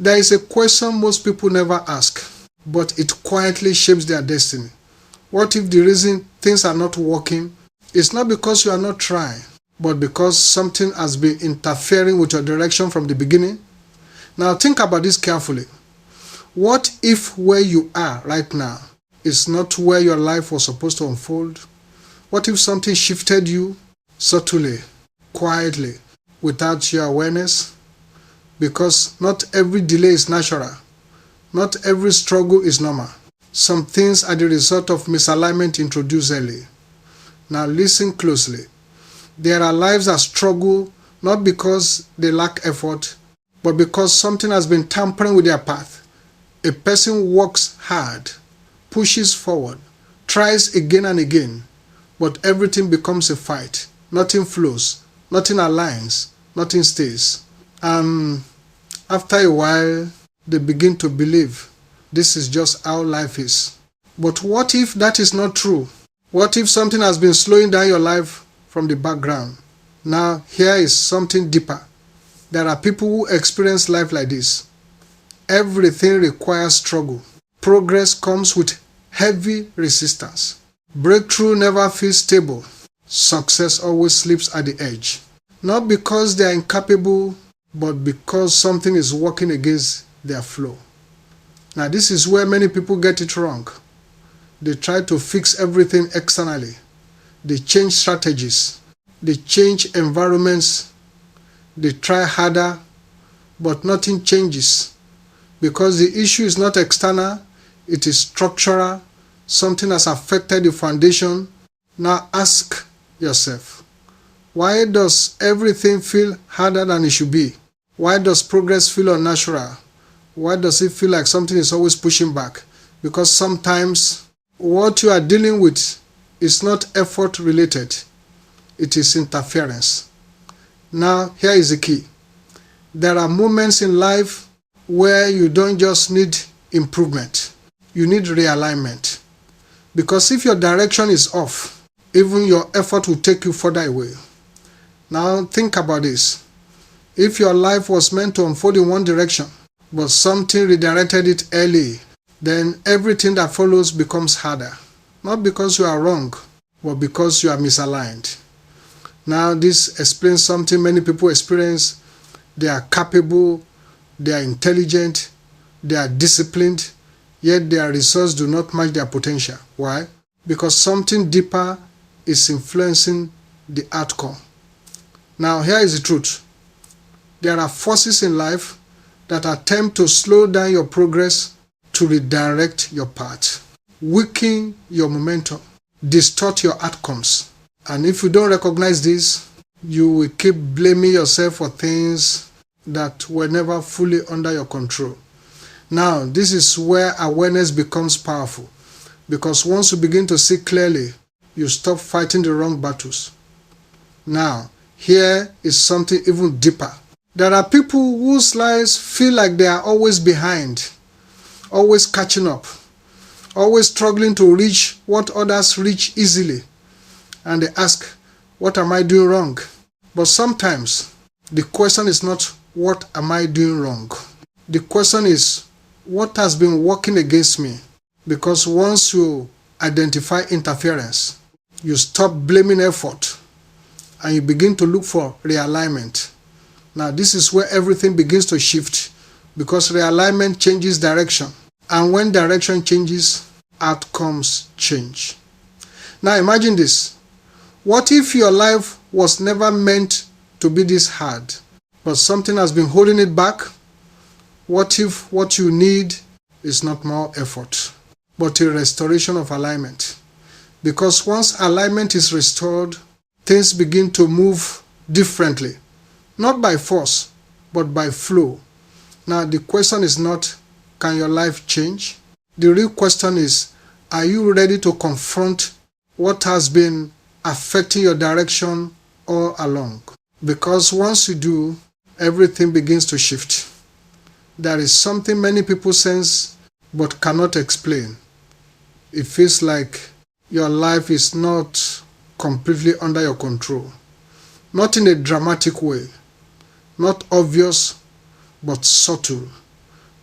There is a question most people never ask, but it quietly shapes their destiny. What if the reason things are not working is not because you are not trying, but because something has been interfering with your direction from the beginning? Now think about this carefully. What if where you are right now is not where your life was supposed to unfold? What if something shifted you subtly, quietly, without your awareness? Because not every delay is natural. Not every struggle is normal. Some things are the result of misalignment introduced early. Now listen closely. There are lives that struggle not because they lack effort, but because something has been tampering with their path. A person works hard, pushes forward, tries again and again, but everything becomes a fight. Nothing flows, nothing aligns, nothing stays. And after a while, they begin to believe this is just how life is. But what if that is not true? What if something has been slowing down your life from the background? Now, here is something deeper. There are people who experience life like this. Everything requires struggle. Progress comes with heavy resistance. Breakthrough never feels stable. Success always slips at the edge. Not because they are incapable, but because something is working against their flow. Now this is where many people get it wrong. They try to fix everything externally. They change strategies. They change environments. They try harder, but nothing changes. Because the issue is not external, it is structural. Something has affected the foundation. Now ask yourself, why does everything feel harder than it should be? Why does progress feel unnatural? Why does it feel like something is always pushing back? Because sometimes what you are dealing with is not effort related. It is interference. Now, here is the key. There are moments in life where you don't just need improvement. You need realignment. Because if your direction is off, even your effort will take you further away. Now, think about this. If your life was meant to unfold in one direction, but something redirected it early, then everything that follows becomes harder. Not because you are wrong, but because you are misaligned. Now this explains something many people experience. They are capable, they are intelligent, they are disciplined, yet their results do not match their potential. Why? Because something deeper is influencing the outcome. Now here is the truth. There are forces in life that attempt to slow down your progress, to redirect your path, weaken your momentum, distort your outcomes. And if you don't recognize this, you will keep blaming yourself for things that were never fully under your control. Now, this is where awareness becomes powerful, because once you begin to see clearly, you stop fighting the wrong battles. Now, here is something even deeper. There are people whose lives feel like they are always behind, always catching up, always struggling to reach what others reach easily. And they ask, what am I doing wrong? But sometimes the question is not, what am I doing wrong? The question is, what has been working against me? Because once you identify interference, you stop blaming effort and you begin to look for realignment. Now this is where everything begins to shift, because realignment changes direction. And when direction changes, outcomes change. Now imagine this. What if your life was never meant to be this hard, but something has been holding it back? What if what you need is not more effort, but a restoration of alignment? Because once alignment is restored, things begin to move differently. Not by force, but by flow. Now the question is not, can your life change? The real question is, are you ready to confront what has been affecting your direction all along? Because once you do, everything begins to shift. There is something many people sense but cannot explain. It feels like your life is not completely under your control. Not in a dramatic way. Not obvious, but subtle.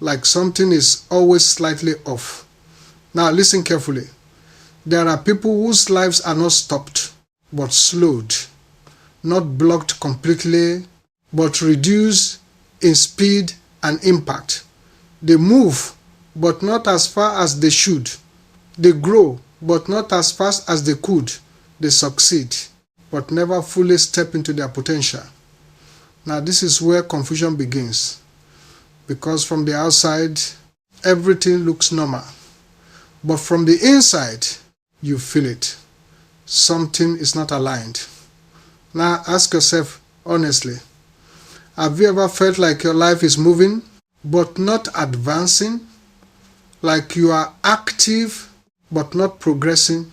like something is always slightly off. Now listen carefully. There are people whose lives are not stopped, but slowed, not blocked completely, but reduced in speed and impact. They move, but not as far as they should. They grow, but not as fast as they could. They succeed, but never fully step into their potential. Now this is where confusion begins, because from the outside, everything looks normal. But from the inside, you feel it. Something is not aligned. Now ask yourself honestly, have you ever felt like your life is moving, but not advancing? Like you are active, but not progressing?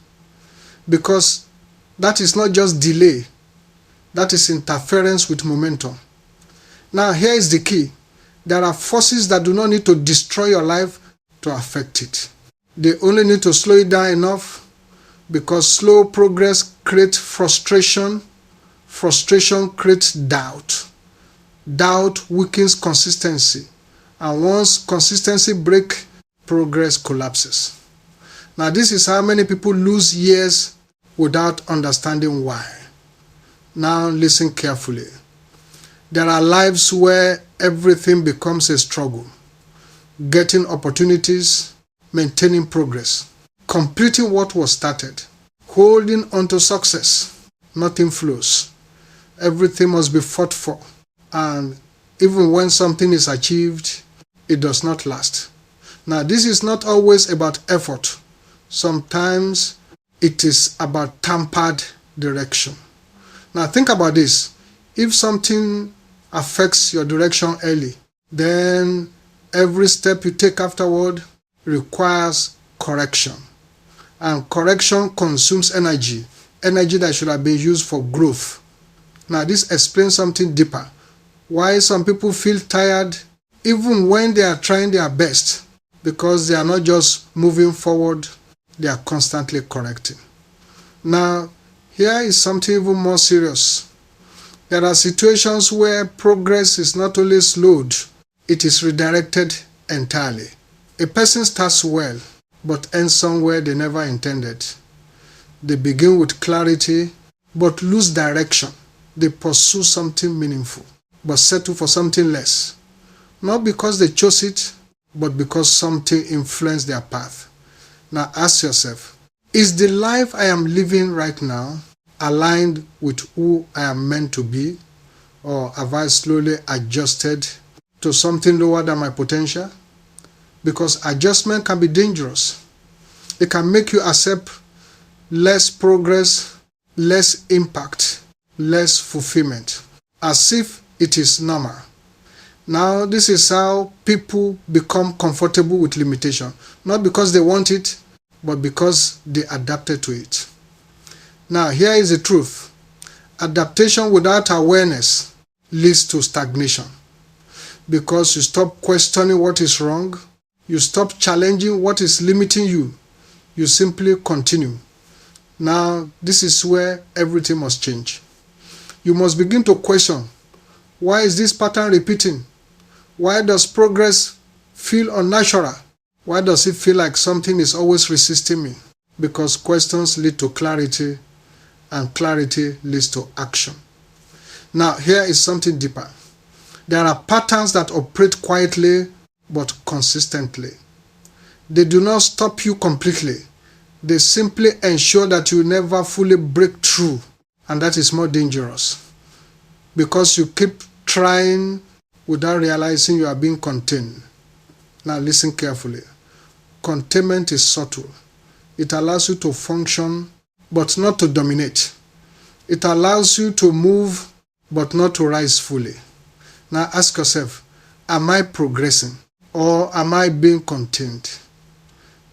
Because that is not just delay, that is interference with momentum. Now here is the key. There are forces that do not need to destroy your life to affect it. They only need to slow it down enough, because slow progress creates frustration. Frustration creates doubt. Doubt weakens consistency. And once consistency breaks, progress collapses. Now this is how many people lose years without understanding why. Now listen carefully. There are lives where everything becomes a struggle. Getting opportunities, maintaining progress, completing what was started, holding on to success. Nothing flows. Everything must be fought for. And even when something is achieved, it does not last. Now this is not always about effort. Sometimes it is about tampered direction. Now think about this. If something affects your direction early, then every step you take afterward requires correction. And correction consumes energy that should have been used for growth. Now this explains something deeper. Why some people feel tired even when they are trying their best, because they are not just moving forward, they are constantly correcting. Now here is something even more serious. There are situations where progress is not only slowed, it is redirected entirely. A person starts well, but ends somewhere they never intended. They begin with clarity, but lose direction. They pursue something meaningful, but settle for something less. Not because they chose it, but because something influenced their path. Now ask yourself, is the life I am living right now aligned with who I am meant to be? Or have I slowly adjusted to something lower than my potential? Because adjustment can be dangerous. It can make you accept less progress, less impact, less fulfillment, as if it is normal. Now this is how people become comfortable with limitation, not because they want it, but because they adapted to it. Now here is the truth. Adaptation without awareness leads to stagnation, because you stop questioning what is wrong, you stop challenging what is limiting you, you simply continue. Now this is where everything must change. You must begin to question, why is this pattern repeating? Why does progress feel unnatural? Why does it feel like something is always resisting me? Because questions lead to clarity, and clarity leads to action. Now here is something deeper. There are patterns that operate quietly but consistently. They do not stop you completely. They simply ensure that you never fully break through, and that is more dangerous, because you keep trying without realizing you are being contained. Now listen carefully. Containment is subtle. It allows you to function, but not to dominate. It allows you to move, but not to rise fully. Now ask yourself, am I progressing, or am I being contained?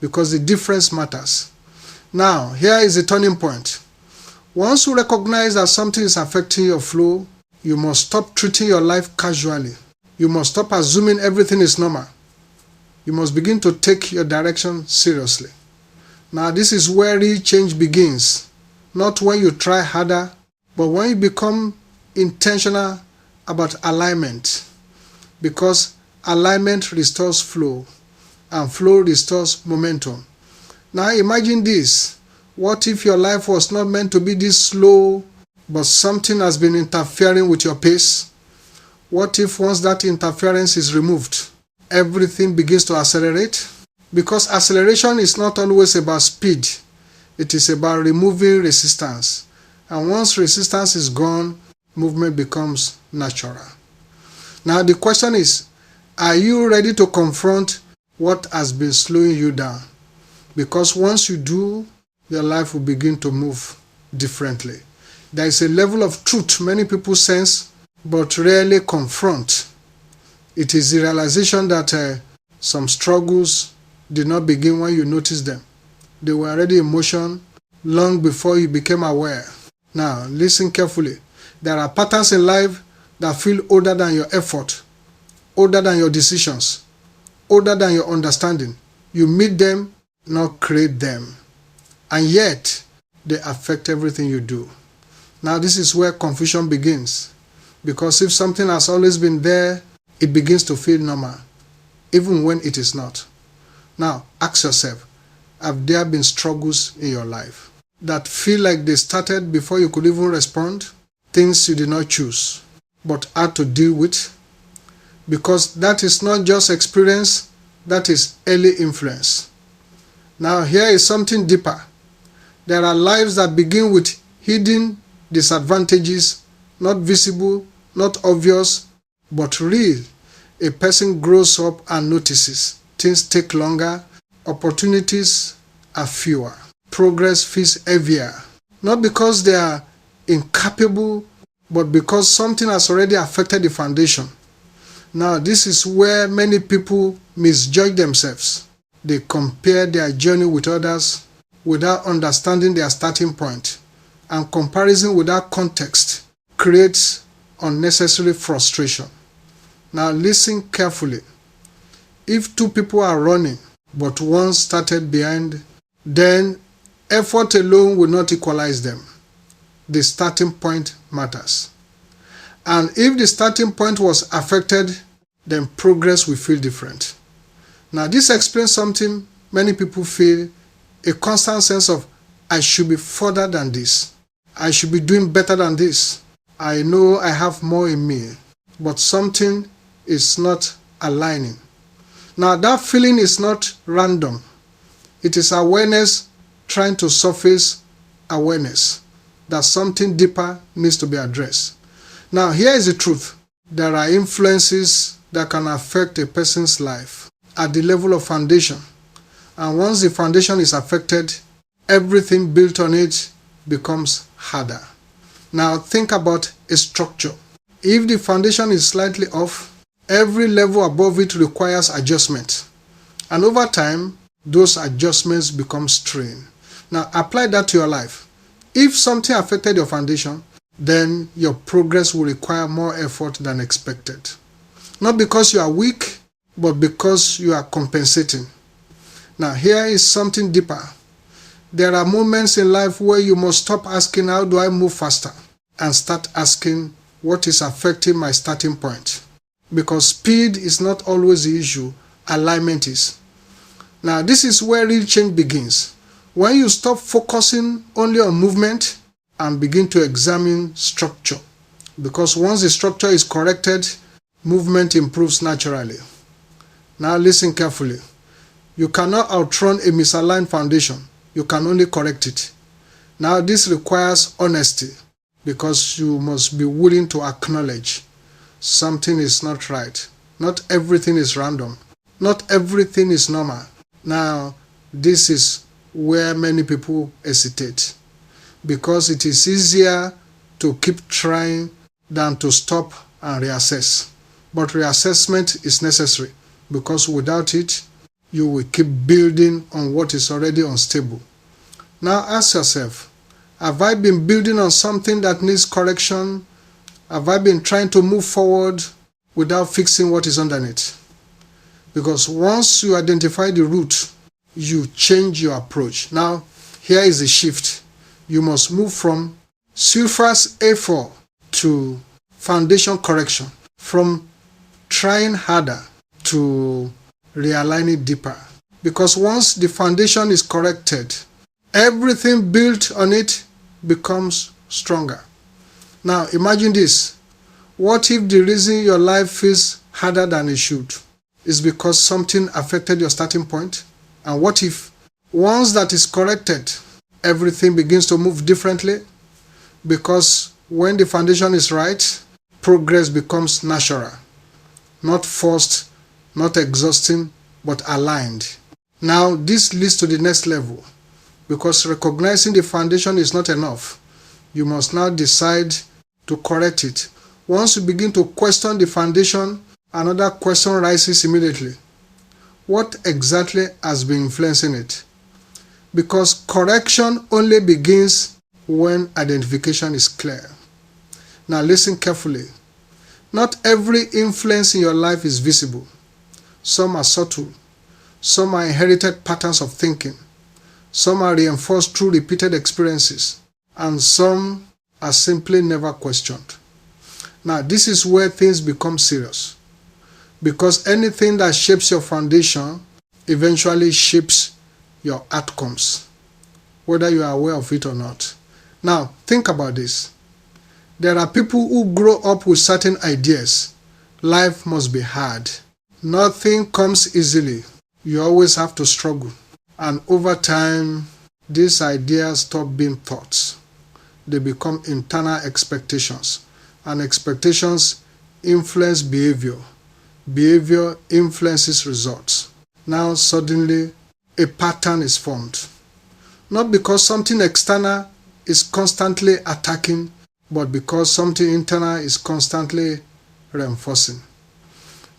Because the difference matters. Now here is the turning point. Once you recognize that something is affecting your flow, you must stop treating your life casually. You must stop assuming everything is normal. You must begin to take your direction seriously. Now this is where real change begins. Not when you try harder, but when you become intentional about alignment. Because alignment restores flow, and flow restores momentum. Now imagine this. What if your life was not meant to be this slow, but something has been interfering with your pace? What if once that interference is removed, everything begins to accelerate? Because acceleration is not always about speed. It is about removing resistance. And once resistance is gone, movement becomes natural. Now the question is, are you ready to confront what has been slowing you down? Because once you do, your life will begin to move differently. There is a level of truth many people sense but rarely confront. It is the realization that some struggles did not begin when you noticed them. They were already in motion long before you became aware. Now, listen carefully. There are patterns in life that feel older than your effort, older than your decisions, older than your understanding. You meet them, not create them. And yet, they affect everything you do. Now, this is where confusion begins. Because if something has always been there, it begins to feel normal, even when it is not. Now, ask yourself, have there been struggles in your life that feel like they started before you could even respond? Things you did not choose, but had to deal with? Because that is not just experience, that is early influence. Now, here is something deeper. There are lives that begin with hidden disadvantages, not visible, not obvious, but real. A person grows up and notices. Things take longer, opportunities are fewer, progress feels heavier. Not because they are incapable, but because something has already affected the foundation. Now, this is where many people misjudge themselves. They compare their journey with others without understanding their starting point. And comparison without context creates unnecessary frustration. Now listen carefully. If two people are running, but one started behind, then effort alone will not equalize them. The starting point matters. And if the starting point was affected, then progress will feel different. Now this explains something many people feel, a constant sense of, I should be further than this. I should be doing better than this. I know I have more in me, but something is not aligning. Now that feeling is not random. It is awareness trying to surface awareness that something deeper needs to be addressed. Now here is the truth. There are influences that can affect a person's life at the level of foundation. And once the foundation is affected, everything built on it becomes harder. Now think about a structure. If the foundation is slightly off, every level above it requires adjustment. And over time, those adjustments become strain. Now apply that to your life. If something affected your foundation, then your progress will require more effort than expected. Not because you are weak, but because you are compensating. Now here is something deeper. There are moments in life where you must stop asking, how do I move faster? And start asking, what is affecting my starting point? Because speed is not always the issue, alignment is. Now this is where real change begins. When you stop focusing only on movement and begin to examine structure. Because once the structure is corrected, movement improves naturally. Now listen carefully. You cannot outrun a misaligned foundation. You can only correct it. Now this requires honesty, because you must be willing to acknowledge something is not right. Not everything is random. Not everything is normal. Now this is where many people hesitate, because it is easier to keep trying than to stop and reassess. But reassessment is necessary, because without it, you will keep building on what is already unstable. Now ask yourself, have I been building on something that needs correction? Have I been trying to move forward without fixing what is underneath? Because once you identify the root, you change your approach. Now, here is the shift. You must move from surface effort to foundation correction, from trying harder to realign it deeper. Because once the foundation is corrected, everything built on it becomes stronger. Now imagine this. What if the reason your life feels harder than it should is because something affected your starting point? And what if once that is corrected, everything begins to move differently? Because when the foundation is right, progress becomes natural, not forced, not exhausting, but aligned. Now this leads to the next level, because recognizing the foundation is not enough. You must now decide to correct it. Once you begin to question the foundation, another question rises immediately. What exactly has been influencing it? Because correction only begins when identification is clear. Now listen carefully. Not every influence in your life is visible. Some are subtle. Some are inherited patterns of thinking. Some are reinforced through repeated experiences. And some are simply never questioned. Now this is where things become serious. Because anything that shapes your foundation eventually shapes your outcomes, whether you are aware of it or not. Now think about this. There are people who grow up with certain ideas. Life must be hard. Nothing comes easily. You always have to struggle. And over time, these ideas stop being thoughts. They become internal expectations. And expectations influence behavior. Behavior influences results. Now suddenly, a pattern is formed. Not because something external is constantly attacking, but because something internal is constantly reinforcing.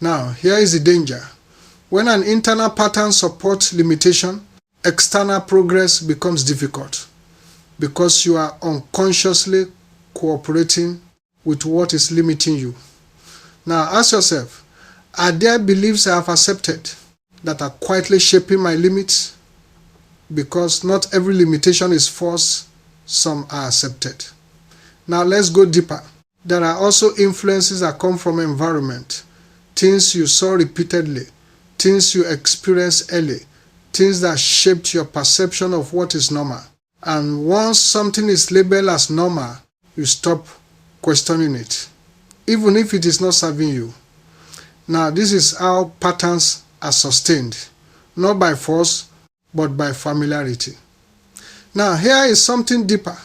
Now, here is the danger. When an internal pattern supports limitation, external progress becomes difficult because you are unconsciously cooperating with what is limiting you. Now, ask yourself, are there beliefs I have accepted that are quietly shaping my limits? Because not every limitation is forced, some are accepted. Now let's go deeper. There are also influences that come from environment. Things you saw repeatedly, things you experienced early, things that shaped your perception of what is normal. And once something is labeled as normal, you stop questioning it, even if it is not serving you. Now this is how patterns are sustained, not by force, but by familiarity. Now here is something deeper.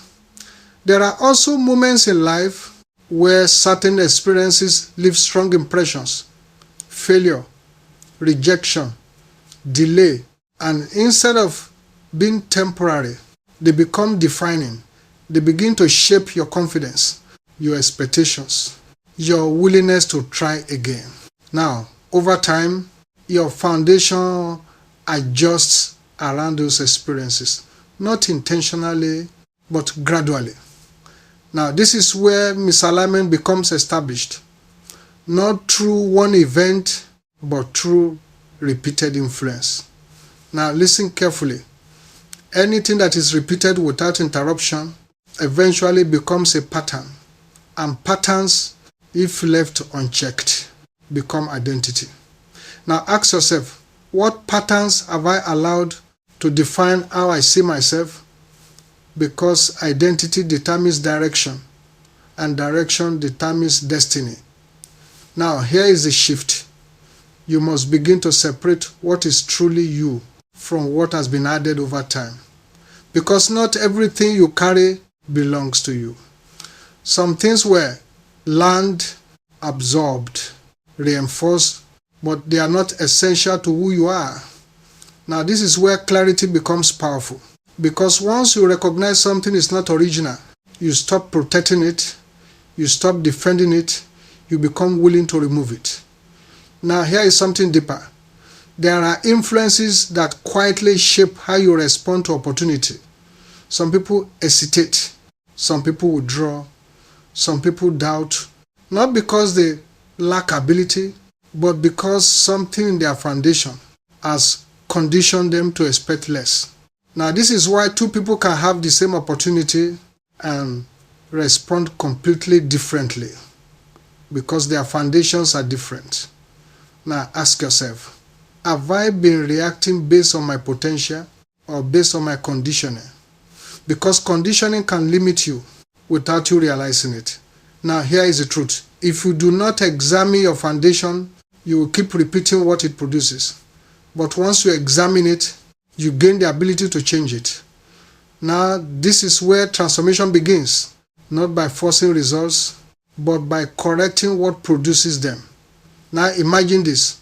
There are also moments in life where certain experiences leave strong impressions. Failure, rejection, delay, and instead of being temporary, they become defining. They begin to shape your confidence, your expectations, your willingness to try again. Now, over time, your foundation adjusts around those experiences, not intentionally, but gradually. Now, this is where misalignment becomes established, not through one event, but through repeated influence. Now, listen carefully. Anything that is repeated without interruption eventually becomes a pattern, and patterns, if left unchecked, become identity. Now, ask yourself, what patterns have I allowed to define how I see myself? Because identity determines direction, and direction determines destiny. Now, here is the shift. You must begin to separate what is truly you from what has been added over time. Because not everything you carry belongs to you. Some things were learned, absorbed, reinforced, but they are not essential to who you are. Now, this is where clarity becomes powerful. Because once you recognize something is not original, you stop protecting it, you stop defending it, you become willing to remove it. Now here is something deeper. There are influences that quietly shape how you respond to opportunity. Some people hesitate, some people withdraw, some people doubt, not because they lack ability, but because something in their foundation has conditioned them to expect less. Now this is why two people can have the same opportunity and respond completely differently, because their foundations are different. Now ask yourself, have I been reacting based on my potential or based on my conditioning? Because conditioning can limit you without you realizing it. Now here is the truth. If you do not examine your foundation, you will keep repeating what it produces. But once you examine it, you gain the ability to change it. Now this is where transformation begins, not by forcing results, but by correcting what produces them. Now imagine this.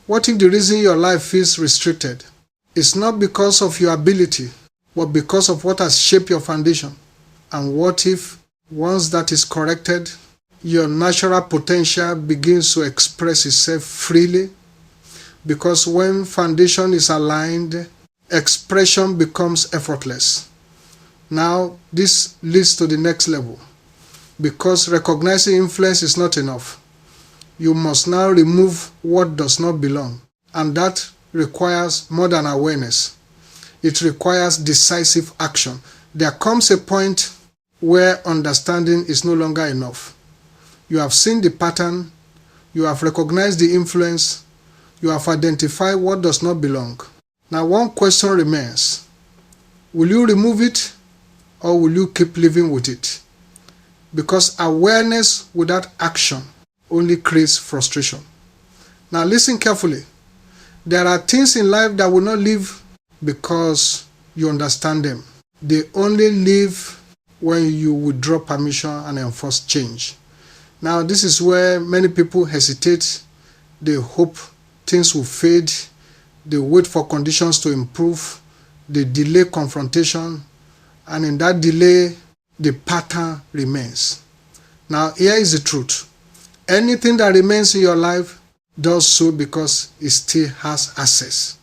What if the reason your life feels restricted is not because of your ability, but because of what has shaped your foundation? And what if, once that is corrected, your natural potential begins to express itself freely? Because when foundation is aligned, expression becomes effortless. Now, this leads to the next level. Because recognizing influence is not enough, you must now remove what does not belong. And that requires more than awareness. It requires decisive action. There comes a point where understanding is no longer enough. You have seen the pattern, you have recognized the influence, you have identified what does not belong. Now one question remains. Will you remove it or will you keep living with it? Because awareness without action only creates frustration. Now listen carefully. There are things in life that will not live because you understand them. They only live when you withdraw permission and enforce change. Now this is where many people hesitate. They hope things will fade. They wait for conditions to improve. They delay confrontation. And in that delay, the pattern remains. Now here is the truth. Anything that remains in your life does so because it still has access.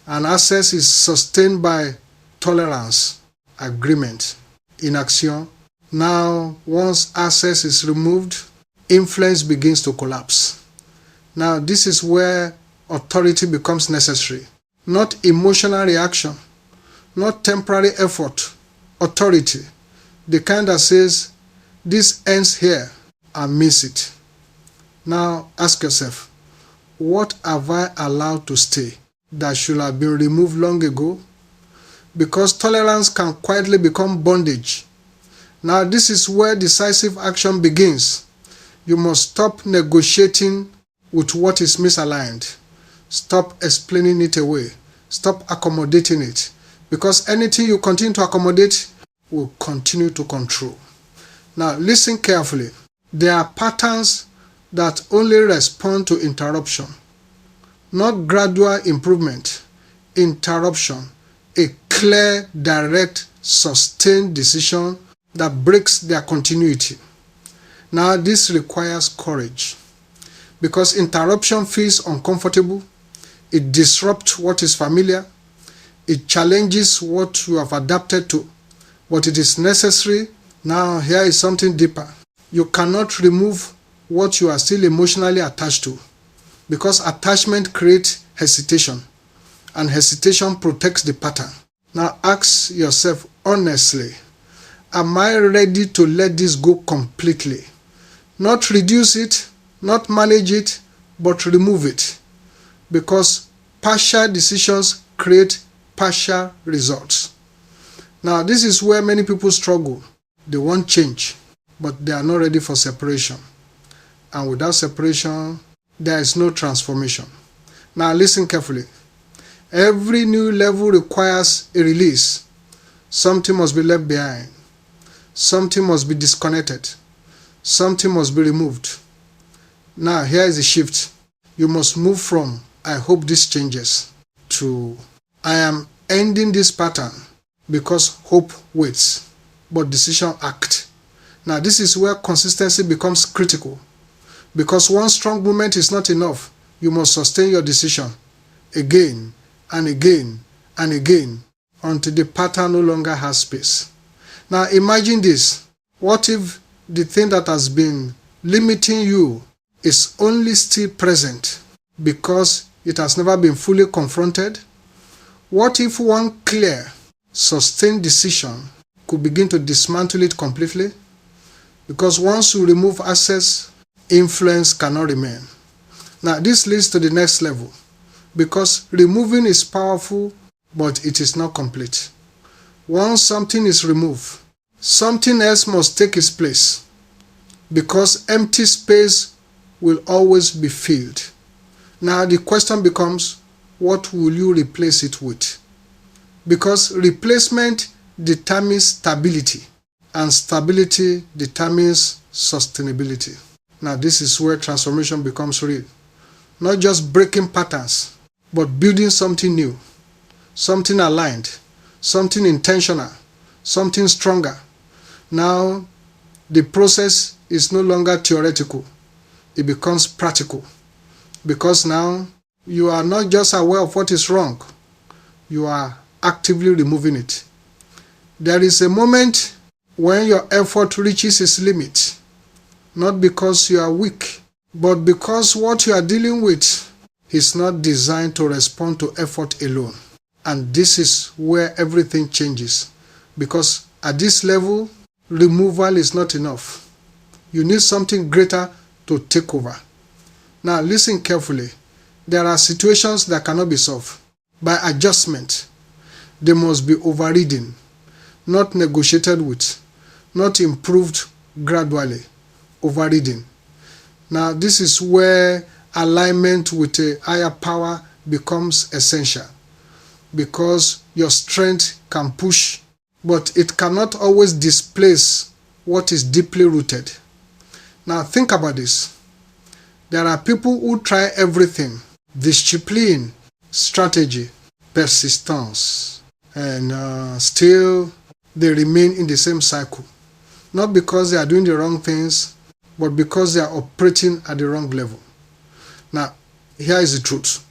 And access is sustained by tolerance, agreement, inaction. Now, once access is removed, influence begins to collapse. Now, this is where authority becomes necessary. Not emotional reaction, not temporary effort. Authority, the kind that says, this ends here, I miss it. Now, ask yourself, what have I allowed to stay that should have been removed long ago? Because tolerance can quietly become bondage. Now this is where decisive action begins. You must stop negotiating with what is misaligned. Stop explaining it away. Stop accommodating it. Because anything you continue to accommodate will continue to control. Now listen carefully. There are patterns that only respond to interruption. Not gradual improvement. Interruption. A clear, direct, sustained decision that breaks their continuity. Now this requires courage. Because interruption feels uncomfortable. It disrupts what is familiar. It challenges what you have adapted to. But it is necessary. Now here is something deeper. You cannot remove what you are still emotionally attached to. Because attachment creates hesitation. And hesitation protects the pattern. Now ask yourself honestly, am I ready to let this go completely? Not reduce it, not manage it, but remove it. Because partial decisions create partial results. Now this is where many people struggle. They want change, but they are not ready for separation. And without separation, there is no transformation. Now listen carefully. Every new level requires a release. Something must be left behind. Something must be disconnected. Something must be removed. Now here is the shift. You must move from I hope this changes to I am ending this pattern because hope waits, but decision act. Now this is where consistency becomes critical. Because one strong movement is not enough. You must sustain your decision again and again and again until the pattern no longer has space. Now imagine this. What if the thing that has been limiting you is only still present because it has never been fully confronted? What if one clear, sustained decision could begin to dismantle it completely? Because once you remove access, influence cannot remain. Now this leads to the next level, because removing is powerful, but it is not complete. Once something is removed, something else must take its place, because empty space will always be filled. Now the question becomes, what will you replace it with? Because replacement determines stability, and stability determines sustainability. Now this is where transformation becomes real. Not just breaking patterns, but building something new, something aligned, something intentional, something stronger. Now the process is no longer theoretical, it becomes practical. Because now you are not just aware of what is wrong, you are actively removing it. There is a moment when your effort reaches its limit, not because you are weak, but because what you are dealing with is not designed to respond to effort alone. And this is where everything changes, because at this level, removal is not enough. You need something greater to take over. Now listen carefully. There are situations that cannot be solved by adjustment. They must be overridden, not negotiated with, not improved gradually, overridden. Now this is where alignment with a higher power becomes essential, because your strength can push, but it cannot always displace what is deeply rooted. Now think about this. There are people who try everything: discipline, strategy, persistence, and still they remain in the same cycle. Not because they are doing the wrong things, but because they are operating at the wrong level. Now, here is the truth.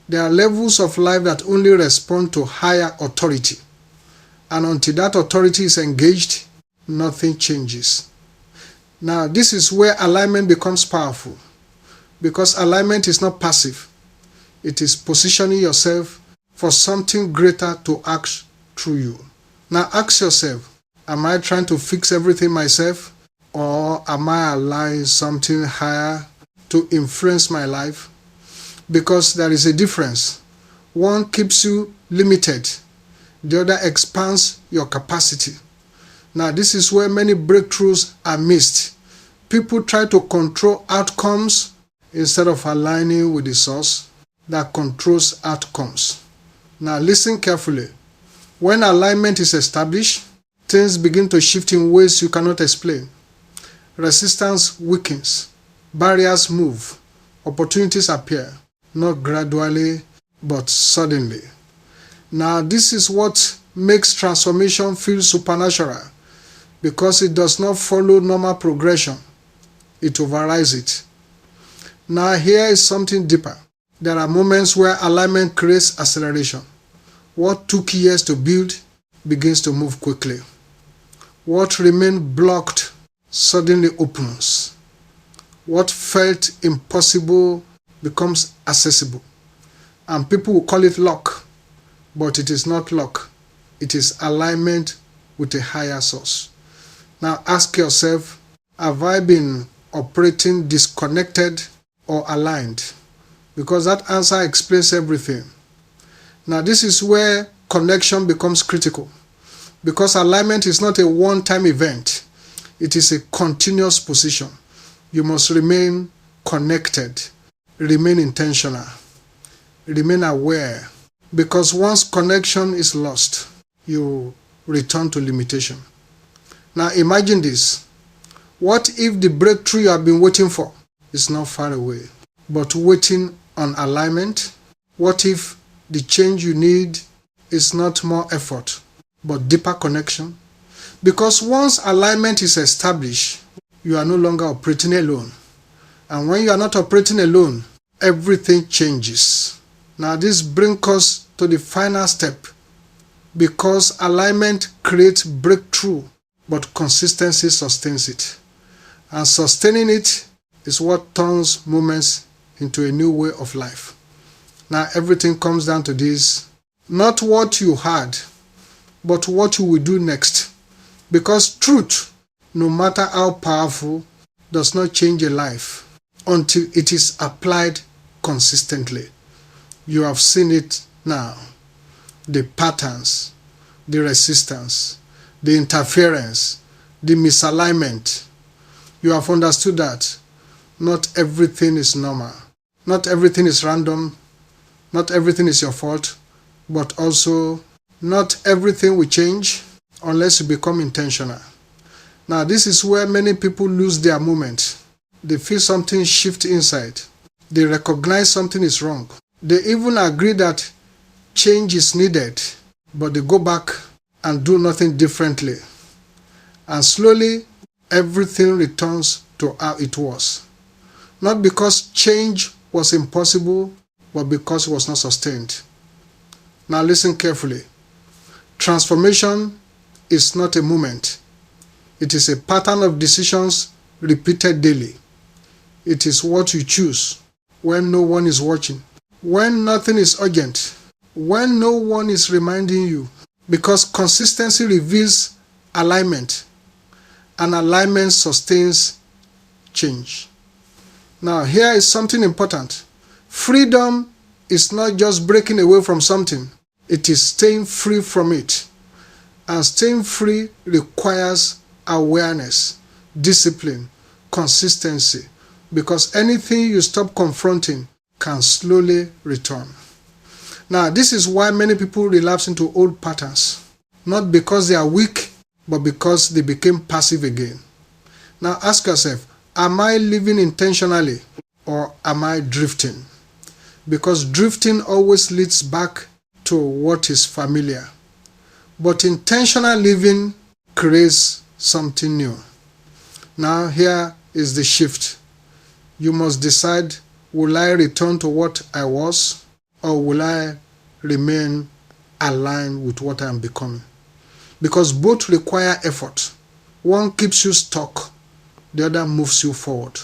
There are levels of life that only respond to higher authority. And until that authority is engaged, nothing changes. Now, this is where alignment becomes powerful, because alignment is not passive. It is positioning yourself for something greater to act through you. Now ask yourself, am I trying to fix everything myself, or am I allowing something higher to influence my life? Because there is a difference. One keeps you limited, the other expands your capacity. Now this is where many breakthroughs are missed. People try to control outcomes instead of aligning with the source that controls outcomes. Now listen carefully. When alignment is established, things begin to shift in ways you cannot explain. Resistance weakens, barriers move, opportunities appear, not gradually, but suddenly. Now this is what makes transformation feel supernatural, because it does not follow normal progression. It overrides it. Now here is something deeper. There are moments where alignment creates acceleration. What took years to build begins to move quickly. What remained blocked suddenly opens. What felt impossible becomes accessible. And people will call it luck, but it is not luck. It is alignment with a higher source. Now ask yourself, have I been operating disconnected or aligned? Because that answer explains everything. Now this is where connection becomes critical, because alignment is not a one-time event. It is a continuous position. You must remain connected, remain intentional, remain aware, because once connection is lost, you return to limitation. Now imagine this. What if the breakthrough you have been waiting for is not far away, but waiting on alignment? What if the change you need is not more effort, but deeper connection? Because once alignment is established, you are no longer operating alone. And when you are not operating alone, everything changes. Now this brings us to the final step, because alignment creates breakthrough, but consistency sustains it. And sustaining it is what turns moments into a new way of life. Now everything comes down to this: not what you had, but what you will do next. Because truth, no matter how powerful, does not change a life. until it is applied consistently. You have seen it now. The patterns, the resistance, the interference, the misalignment. You have understood that not everything is normal. Not everything is random. Not everything is your fault. But also, not everything will change unless you become intentional. Now, this is where many people lose their moment. They feel something shift inside. They recognize something is wrong. They even agree that change is needed, but they go back and do nothing differently. And slowly, everything returns to how it was. Not because change was impossible, but because it was not sustained. Now listen carefully. Transformation is not a moment. It is a pattern of decisions repeated daily. It is what you choose when no one is watching, when nothing is urgent, when no one is reminding you, because consistency reveals alignment, and alignment sustains change. Now, here is something important. Freedom is not just breaking away from something, it is staying free from it. And staying free requires awareness, discipline, consistency, because anything you stop confronting can slowly return. Now, this is why many people relapse into old patterns, not because they are weak, but because they became passive again. Now, ask yourself, am I living intentionally or am I drifting? Because drifting always leads back to what is familiar. But intentional living creates something new. Now, here is the shift. You must decide, will I return to what I was, or will I remain aligned with what I am becoming? Because both require effort. One keeps you stuck, the other moves you forward.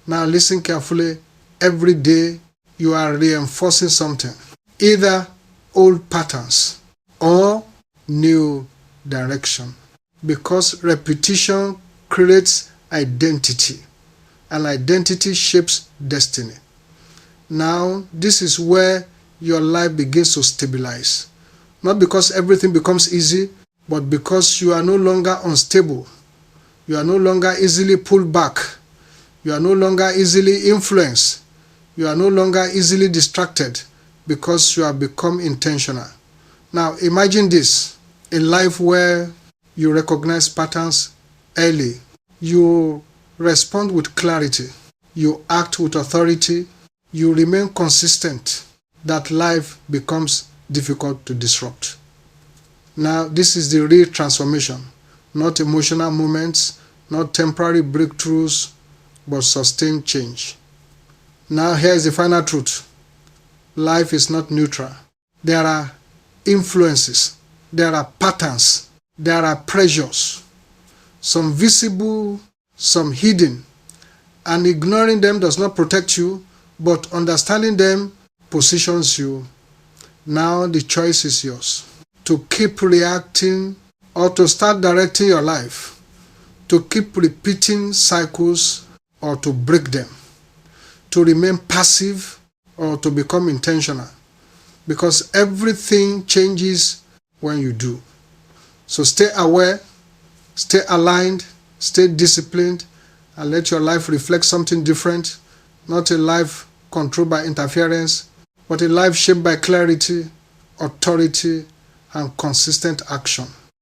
Now listen carefully. Every day you are reinforcing something, either old patterns or new direction. Because repetition creates identity, and identity shapes destiny. Now, this is where your life begins to stabilize. Not because everything becomes easy, but because you are no longer unstable. You are no longer easily pulled back. You are no longer easily influenced. You are no longer easily distracted, because you have become intentional. Now, imagine this, a life where you recognize patterns early. You respond with clarity. You act with authority. You remain consistent. That life becomes difficult to disrupt. Now, this is the real transformation. Not emotional moments, not temporary breakthroughs, but sustained change. Now, here is the final truth. Life is not neutral. There are influences. There are patterns. There are pressures. Some visible, some hidden. And ignoring them does not protect you, but understanding them positions you. Now the choice is yours. To keep reacting or to start directing your life. To keep repeating cycles or to break them. To remain passive or to become intentional. Because everything changes when you do. So stay aware, stay aligned, stay disciplined, and let your life reflect something different. Not a life controlled by interference, but a life shaped by clarity, authority, and consistent action.